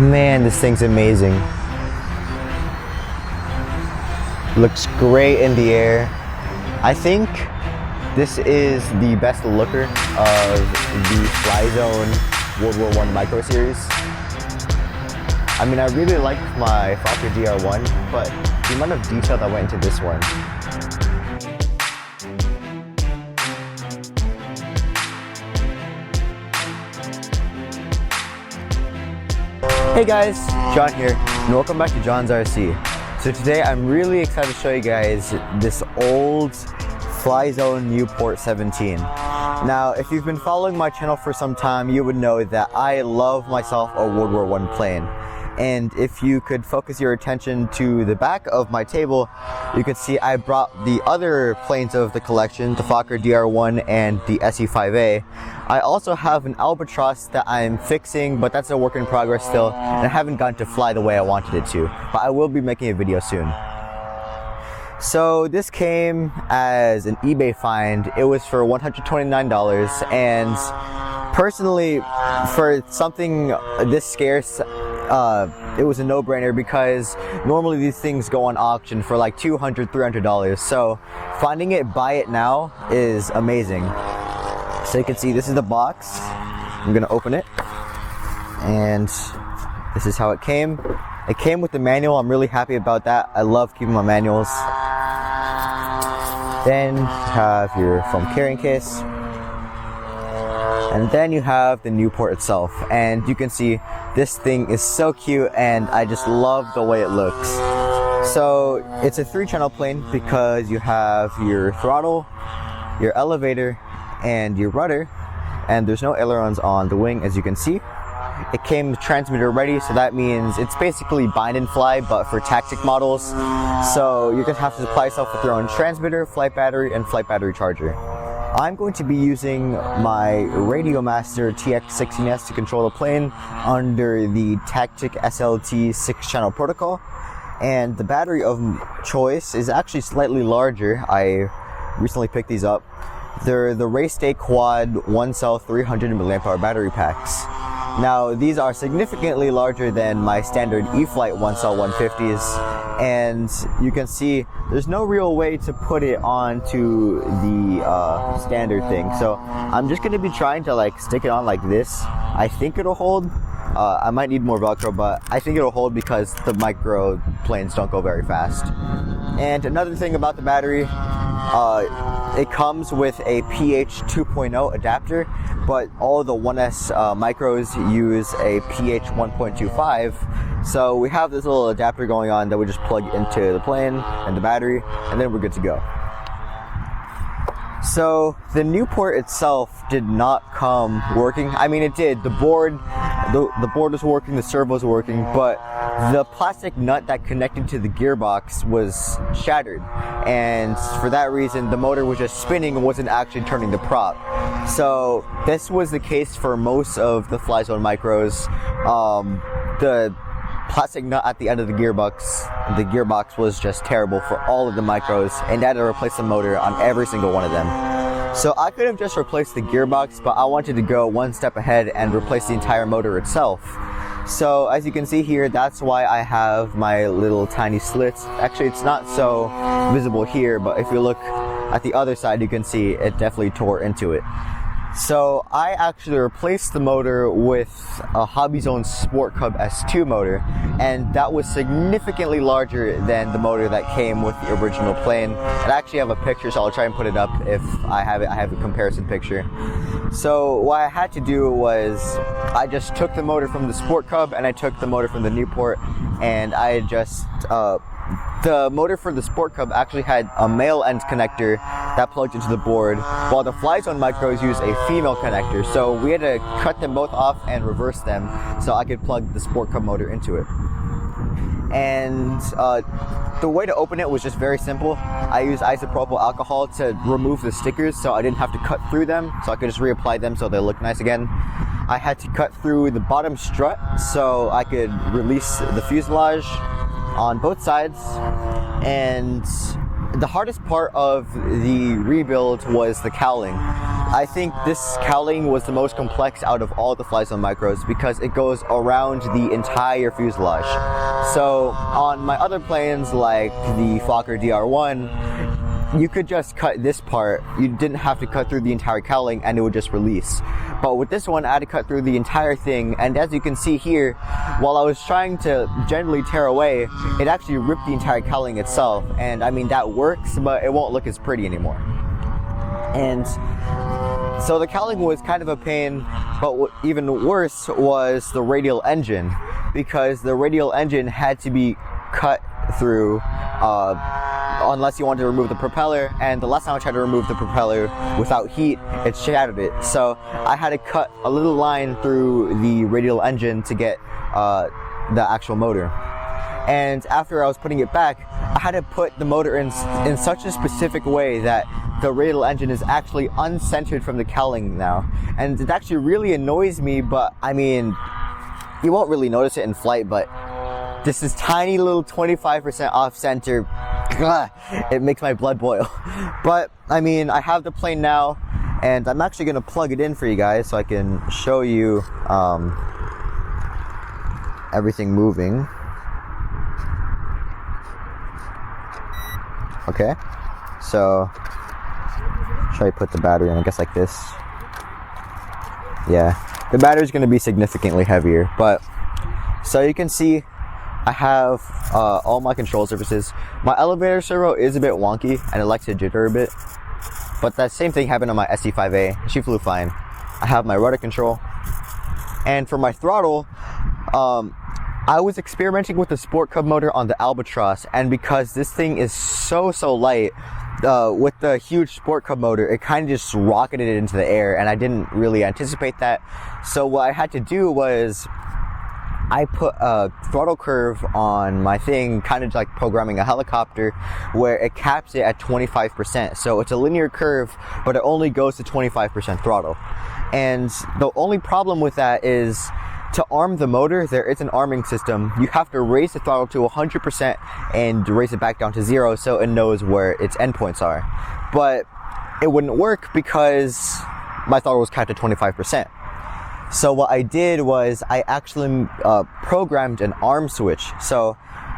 Man, this thing's amazing. Looks great in the air. I think this is the best looker of the Flyzone World War I Micro Series. I mean, I really like my Fokker DR1, but the amount of detail that went into this one. Hey guys, John here, and welcome back to John's RC. So today I'm really excited to show you guys this old Flyzone Nieport 17. Now, if you've been following my channel for some time, you would know that I love myself a World War I plane. And if you could focus your attention to the back of my table, you could see I brought the other planes of the collection, the Fokker DR1 and the SE5A. I also have an Albatross that I'm fixing, but that's a work in progress still, and I haven't gotten to fly the way I wanted it to, but I will be making a video soon. So this came as an eBay find. It was for $129, and personally, for something this scarce, it was a no-brainer because normally these things go on auction for like $200, $300. So finding it, buy it now is amazing. So you can see this is the box. I'm gonna open it, and this is how it came. It came with the manual. I'm really happy about that. I love keeping my manuals. Then you have your foam carrying case. And then you have the Nieport itself, and you can see this thing is so cute, and I just love the way it looks. So it's a 3-channel plane because you have your throttle, your elevator, and your rudder, and there's no ailerons on the wing, as you can see. It came transmitter ready, so that means it's basically bind and fly, but for tactic models. So you're gonna have to supply yourself with your own transmitter, flight battery, and flight battery charger. I'm going to be using my Radiomaster TX16S to control the plane under the Tactic SLT 6-channel protocol. And the battery of choice is actually slightly larger. I recently picked these up. They're the Race Day Quad 1-cell 300 mAh battery packs. Now, these are significantly larger than my standard E-Flight 1-cell 150s, and you can see there's no real way to put it onto the standard thing. So I'm just going to be trying to like stick it on like this. I think it'll hold. I might need more Velcro, but I think it'll hold because the micro planes don't go very fast. And another thing about the battery, it comes with a pH 2.0 adapter, but all the 1S micros use a pH 1.25. So we have this little adapter going on that we just plug into the plane and the battery, and then we're good to go. So the Nieport itself did not come working. I mean, it did. The board was working, the servos were working, but the plastic nut that connected to the gearbox was shattered, and for that reason the motor was just spinning and wasn't actually turning the prop. So this was the case for most of the Flyzone micros. The plastic nut at the end of the gearbox was just terrible for all of the micros, and I had to replace the motor on every single one of them. So I could have just replaced the gearbox, but I wanted to go one step ahead and replace the entire motor itself. So as you can see here, that's why I have my little tiny slits. Actually, it's not so visible here, but if you look at the other side, you can see it definitely tore into it. So I actually replaced the motor with a Hobbyzone Sport Cub S2 motor, and that was significantly larger than the motor that came with the original plane. And I actually have a picture, so I'll try and put it up if I have it. I have a comparison picture. So what I had to do was I just took the motor from the Sport Cub and I took the motor from the Nieport, and I just the motor for the Sport Cub actually had a male end connector that plugged into the board, while the Flyzone micros use a female connector. So we had to cut them both off and reverse them so I could plug the Sport Cub motor into it. And the way to open it was just very simple. I used isopropyl alcohol to remove the stickers so I didn't have to cut through them, so I could just reapply them so they look nice again. I had to cut through the bottom strut so I could release the fuselage on both sides, and the hardest part of the rebuild was the cowling. I think this cowling was the most complex out of all the Flyzone micros because it goes around the entire fuselage. So on my other planes like the Fokker DR1, you could just cut this part. You didn't have to cut through the entire cowling and it would just release. But with this one, I had to cut through the entire thing, and as you can see here, while I was trying to gently tear away, it actually ripped the entire cowling itself. And I mean, that works, but it won't look as pretty anymore. And so the cowling was kind of a pain, but what even worse was the radial engine, because the radial engine had to be cut through unless you wanted to remove the propeller, and the last time I tried to remove the propeller without heat, it shattered it. So I had to cut a little line through the radial engine to get the actual motor. And after I was putting it back, I had to put the motor in such a specific way that the radial engine is actually uncentered from the cowling now. And it actually really annoys me, but I mean, you won't really notice it in flight, but this is tiny little 25% off center. It makes my blood boil. But I mean, I have the plane now, and I'm actually gonna plug it in for you guys so I can show you everything moving. Okay, so should I put the battery in? I guess like this. Yeah, the battery is going to be significantly heavier, but so you can see I have all my control surfaces. My elevator servo is a bit wonky and it likes to jitter a bit, but that same thing happened on my SC5A. She flew fine. I have my rudder control, and for my throttle, I was experimenting with the Sport Cub motor on the Albatross, and because this thing is so light, with the huge Sport Cub motor, it kind of just rocketed it into the air, and I didn't really anticipate that. So what I had to do was I put a throttle curve on my thing, kind of like programming a helicopter, where it caps it at 25%. So it's a linear curve, but it only goes to 25% throttle. And the only problem with that is, to arm the motor, there is an arming system. You have to raise the throttle to 100% and raise it back down to 0 so it knows where its endpoints are. But it wouldn't work because my throttle was capped at 25%. So what I did was I actually programmed an arm switch. So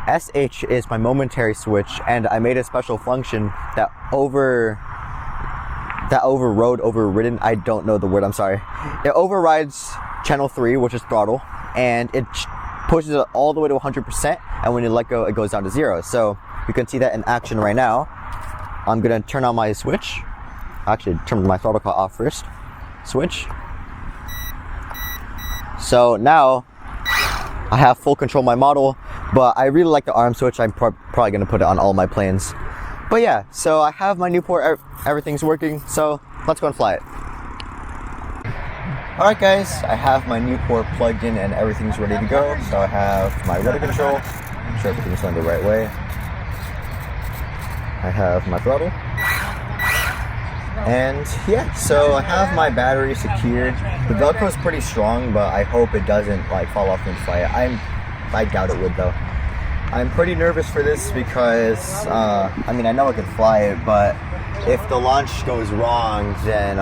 SH is my momentary switch, and I made a special function that overridden, I don't know the word, I'm sorry. It overrides channel 3, which is throttle, and it pushes it all the way to 100%, and when you let go, it goes down to 0. So you can see that in action right now. I'm gonna turn on my switch. Actually, turn my throttle call off first. Switch. So now I have full control of my model, but I really like the arm switch. I'm probably gonna put it on all my planes. But yeah, so I have my Nieport, everything's working, so let's go and fly it. Alright guys, I have my Nieport plugged in and everything's ready to go. So I have my rudder control, make sure everything's going the right way. I have my throttle. And yeah, so I have my battery secured. The Velcro is pretty strong, but I hope it doesn't like fall off in flight. I doubt it would though. I'm pretty nervous for this because, I mean, I know I can fly it, but if the launch goes wrong, then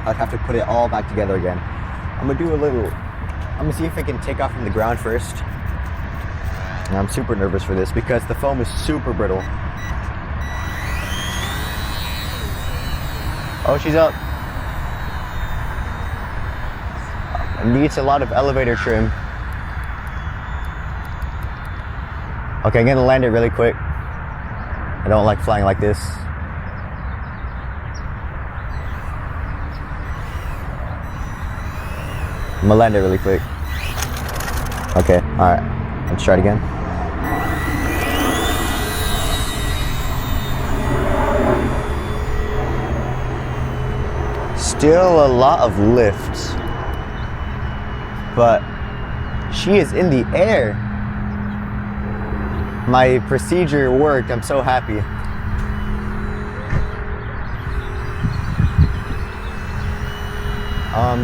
I'd have to put it all back together again. I'm gonna see if I can take off from the ground first. And I'm super nervous for this because the foam is super brittle. Oh, she's up. Needs a lot of elevator trim. Okay, I'm gonna land it really quick. I don't like flying like this. I'm gonna land it really quick. Okay, alright. Let's try it again. Still a lot of lift. But she is in the air. My procedure worked. I'm so happy.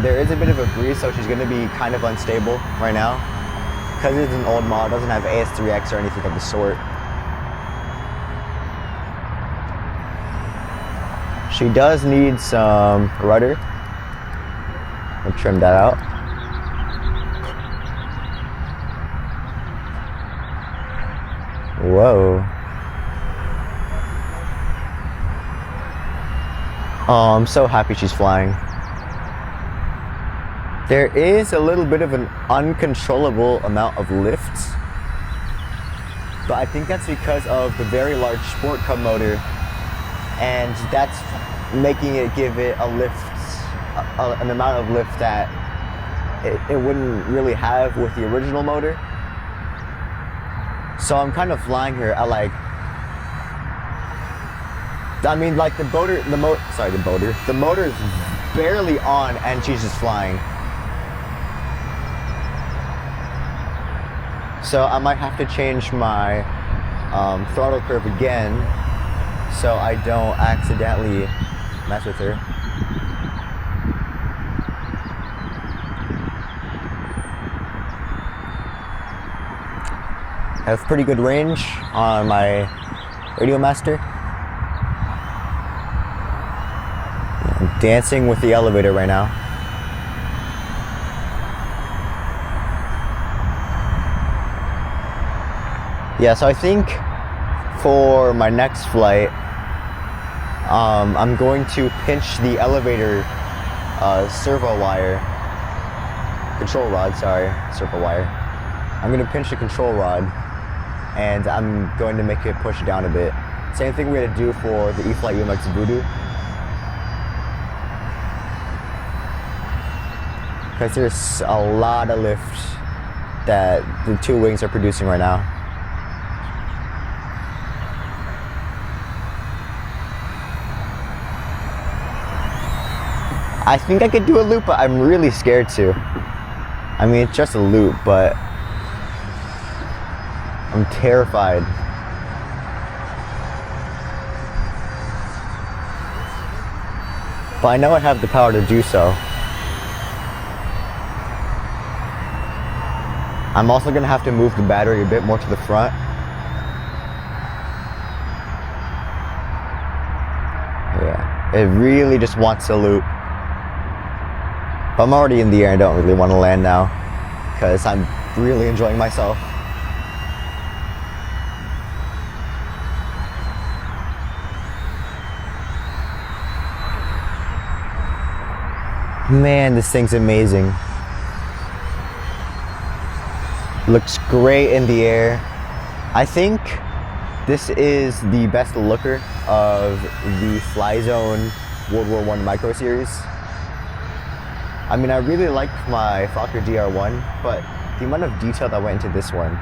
There is a bit of a breeze, so she's going to be kind of unstable right now. Because it's an old model, doesn't have AS3X or anything of the sort. She does need some rudder. I'll trim that out. Whoa. Oh, I'm so happy she's flying. There is a little bit of an uncontrollable amount of lift, but I think that's because of the very large Sport Cub motor, and that's making it give it a lift, an amount of lift that it wouldn't really have with the original motor. So I'm kind of flying her at like, I mean, like the motor is barely on and she's just flying. So I might have to change my throttle curve again so I don't accidentally mess with her. I have pretty good range on my Radio Master. I'm dancing with the elevator right now. Yeah, so I think for my next flight, I'm going to pinch the elevator servo wire. I'm going to pinch the control rod, and I'm going to make it push down a bit. Same thing we had to do for the E-Flight UMX Voodoo. Because there's a lot of lift that the two wings are producing right now. I think I could do a loop, but I'm really scared to. I mean, it's just a loop, but I'm terrified. But I know I have the power to do so. I'm also gonna have to move the battery a bit more to the front. Yeah, it really just wants to loop. But I'm already in the air and don't really want to land now because I'm really enjoying myself. Man, this thing's amazing. Looks great in the air. I think this is the best looker of the Flyzone World War I Micro Series. I mean, I really like my Fokker DR1, but the amount of detail that went into this one.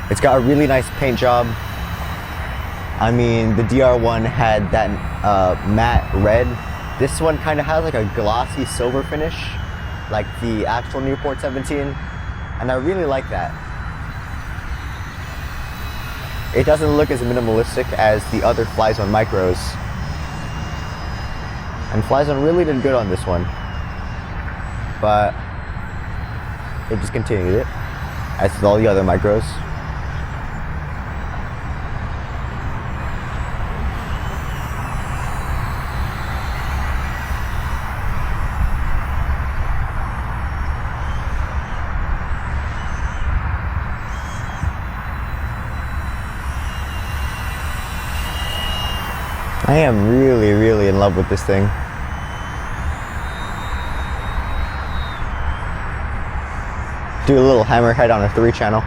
It's got a really nice paint job. I mean, the DR1 had that matte red. This one kind of has like a glossy silver finish, like the actual Nieport 17, and I really like that. It doesn't look as minimalistic as the other Flyzone Micros. And Flyzone really did good on this one, but it just continued it, as with all the other Micros. I am really, really in love with this thing. Do a little hammerhead on a 3-channel.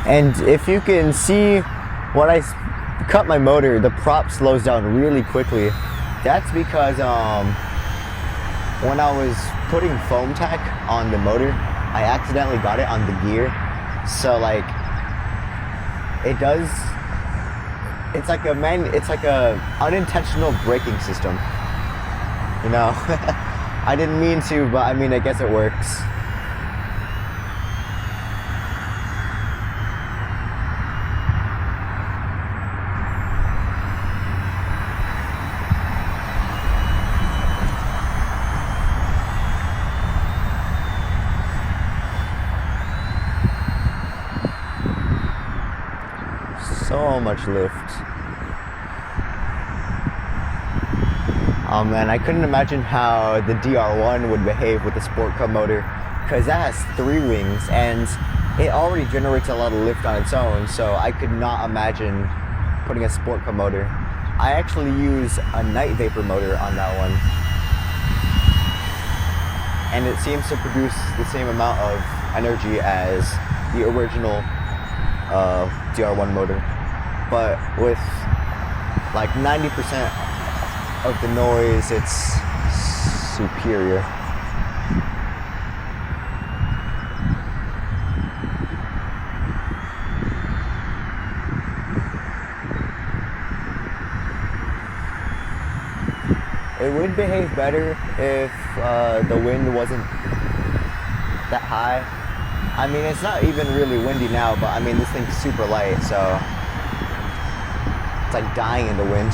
And if you can see, when I cut my motor, the prop slows down really quickly. That's because when I was putting foam tack on the motor, I accidentally got it on the gear. So like, it's like a unintentional braking system. You know, I didn't mean to, but I mean, I guess it works. so much lift. And I couldn't imagine how the DR1 would behave with the Sport Cup motor, because that has 3 wings and it already generates a lot of lift on its own, so I could not imagine putting a Sport Cup motor. I actually use a night vapor motor on that one, and it seems to produce the same amount of energy as the original DR1 motor, but with like 90% of the noise, it's superior. It would behave better if the wind wasn't that high. I mean, it's not even really windy now, but I mean, this thing's super light, so it's like dying in the wind.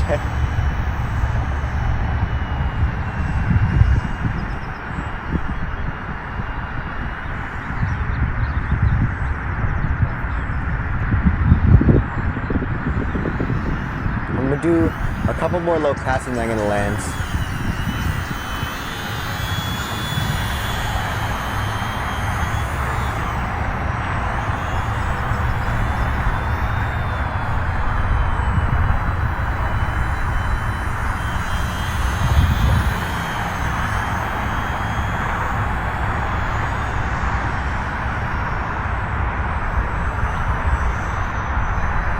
I'm gonna do a couple more low passes and then I'm gonna land.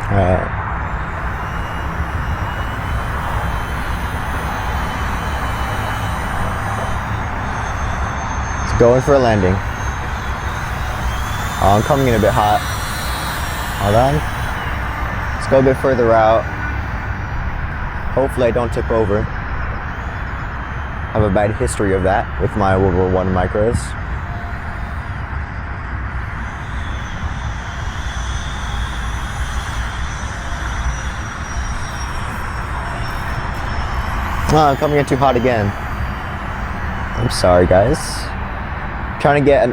Alright. Let's go in for a landing. Oh, I'm coming in a bit hot. Hold on. Let's go a bit further out. Hopefully I don't tip over. I have a bad history of that with my World War I micros. Oh, I'm coming in too hot again. I'm sorry, guys. I'm trying to get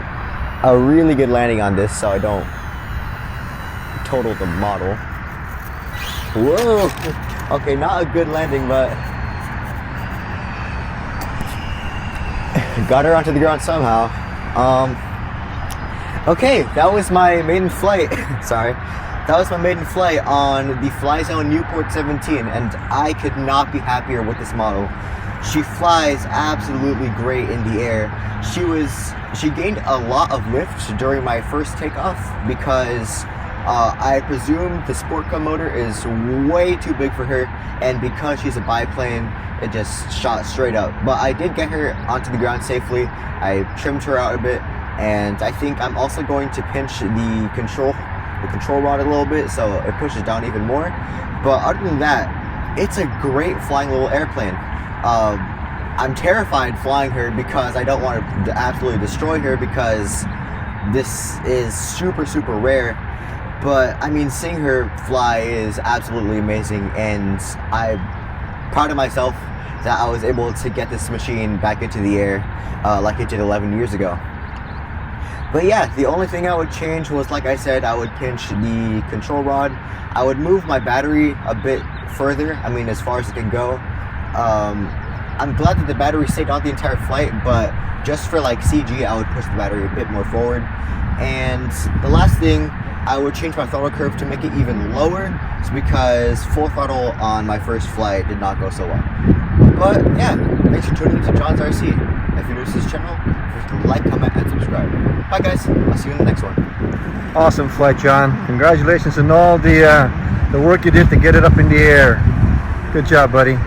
a really good landing on this so I don't total the model. Whoa! Okay, not a good landing, but got her onto the ground somehow. Okay, that was my maiden flight. Sorry. That was my maiden flight on the Flyzone Nieport 17, and I could not be happier with this model. She flies absolutely great in the air. She gained a lot of lift during my first takeoff because I presume the Sport Cup motor is way too big for her, and because she's a biplane, it just shot straight up. But I did get her onto the ground safely. I trimmed her out a bit, and I think I'm also going to pinch the control rod a little bit so it pushes down even more. But other than that, it's a great flying little airplane. I'm terrified flying her because I don't want to absolutely destroy her because this is super rare. But I mean, seeing her fly is absolutely amazing, and I'm proud of myself that I was able to get this machine back into the air like it did 11 years ago. But yeah, the only thing I would change was, like I said, I would pinch the control rod. I would move my battery a bit further, I mean as far as it can go. I'm glad that the battery stayed on the entire flight, but just for like CG, I would push the battery a bit more forward. And the last thing, I would change my throttle curve to make it even lower, because full throttle on my first flight did not go so well. But yeah, thanks for tuning into John's RC. If you're new to this channel, please like, comment, and subscribe. Bye guys, I'll see you in the next one. Awesome flight, John. Congratulations on all the work you did to get it up in the air. Good job, buddy.